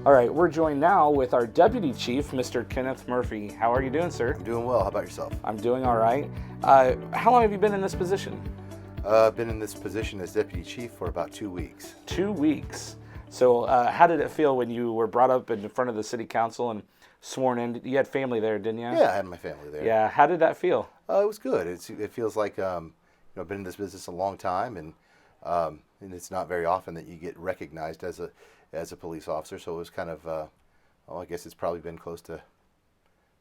All right, we're joined now with our Deputy Chief, Mr. Kenneth Murphy. How are you doing, sir? I'm doing well. How about yourself? I'm doing all right. How long have you been in this position? I've been in this position as Deputy Chief for about 2 weeks. 2 weeks. So how did it feel when you were brought up in front of the city council and sworn in? You had family there, didn't you? Yeah, I had my family there. Yeah, how did that feel? It was good. It feels like I've been in this business a long time, and it's not very often that you get recognized as a police officer. So it was kind of, I guess it's probably been close to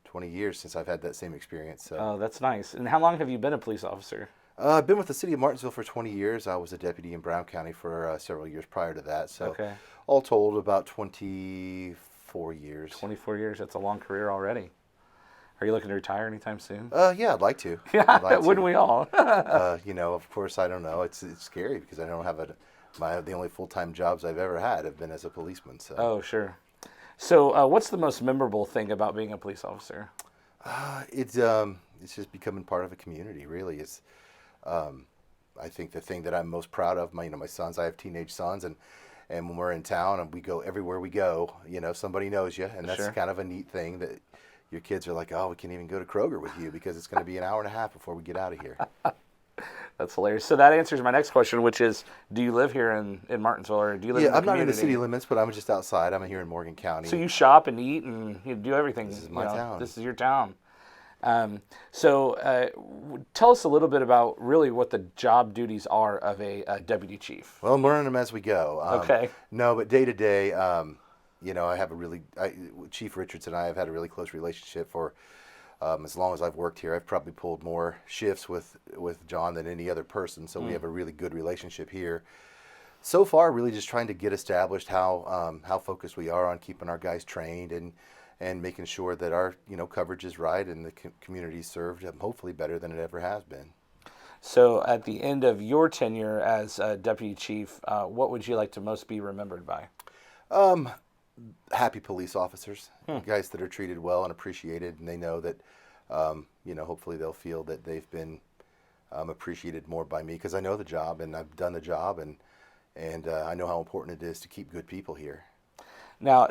20 years since I've had that same experience. So. Oh, that's nice. And how long have you been a police officer? I've been with the city of Martinsville for 20 years. I was a deputy in Brown County for several years prior to that. So Okay. all told, about 24 years. 24 years, that's a long career already. Are you looking to retire anytime soon? Yeah, I'd like to. Yeah, I'd like wouldn't to. we all? Of course, I don't know. It's scary because I don't have the only full-time jobs I've ever had have been as a policeman. So. Oh, sure. So what's the most memorable thing about being a police officer? It's just becoming part of a community. Really, it's. I think the thing that I'm most proud of, my sons. I have teenage sons, and when we're in town and we go everywhere we go, somebody knows you, and that's Sure. kind of a neat thing that your kids are like, oh, we can't even go to Kroger with you because it's going to be an hour and a half before we get out of here. That's hilarious. So that answers my next question, which is, do you live here in Martinsville, or do you live in the I'm not in the community? city limits, but I'm just outside. I'm here in Morgan County. So you shop and eat and you do everything. This is my town. This is your town. Tell us a little bit about really what the job duties are of a deputy chief. Well, I'm learning them as we go. Okay. No, but day to day, I have Chief Richards and I have had a really close relationship for as long as I've worked here. I've probably pulled more shifts with John than any other person, so we have a really good relationship here. So far, really just trying to get established how focused we are on keeping our guys trained and making sure that our coverage is right and the community is served hopefully better than it ever has been. So at the end of your tenure as deputy chief, what would you like to most be remembered by? Happy police officers, guys that are treated well and appreciated, and they know that, hopefully they'll feel that they've been appreciated more by me because I know the job and I've done the job, and I know how important it is to keep good people here. Now,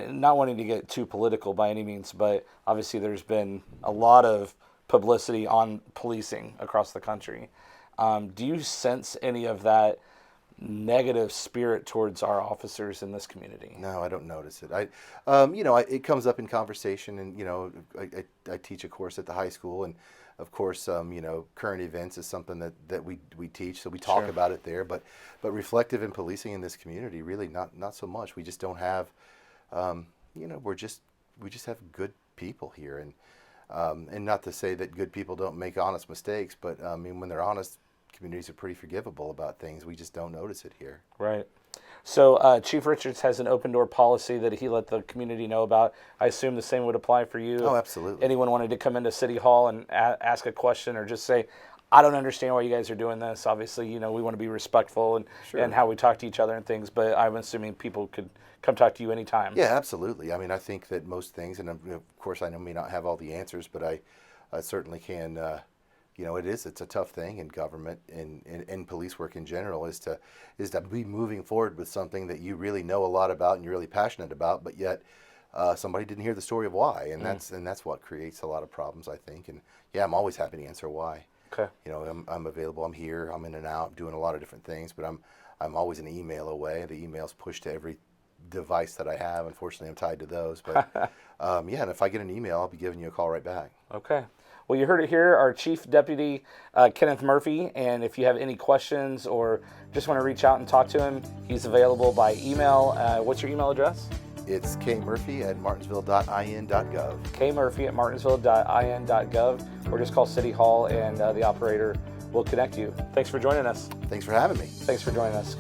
not wanting to get too political by any means, but obviously there's been a lot of publicity on policing across the country. Do you sense any of that negative spirit towards our officers in this community? No, I don't notice it. It comes up in conversation, and I teach a course at the high school, and of course, current events is something that we teach, so we talk Sure. about it there. But reflective in policing in this community, really not so much. We just don't have, we just have good people here, and not to say that good people don't make honest mistakes, but when they're honest, communities are pretty forgivable about things. We just don't notice it here. Right. So Chief Richards has an open door policy that he let the community know about. I assume the same would apply for you. Oh, If absolutely. anyone wanted to come into City Hall and ask a question or just say, I don't understand why you guys are doing this. Obviously, we want to be respectful and how we talk to each other and things, but I'm assuming people could come talk to you anytime. Yeah, absolutely. I think that most things, and of course I may not have all the answers, but I certainly can, it's a tough thing in government and in police work in general is to be moving forward with something that you really know a lot about and you're really passionate about, but yet somebody didn't hear the story of why, and that's what creates a lot of problems, I think. And yeah, I'm always happy to answer why. Okay. I'm available. I'm here. I'm in and out, doing a lot of different things, but I'm always an email away. The email's pushed to every device that I have. Unfortunately, I'm tied to those, but and if I get an email, I'll be giving you a call right back. Okay. Well, you heard it here, our Chief Deputy, Kenneth Murphy, and if you have any questions or just want to reach out and talk to him, he's available by email. What's your email address? It's kmurphy@martinsville.in.gov. kmurphy@martinsville.in.gov, or just call City Hall and the operator will connect you. Thanks for joining us. Thanks for having me. Thanks for joining us.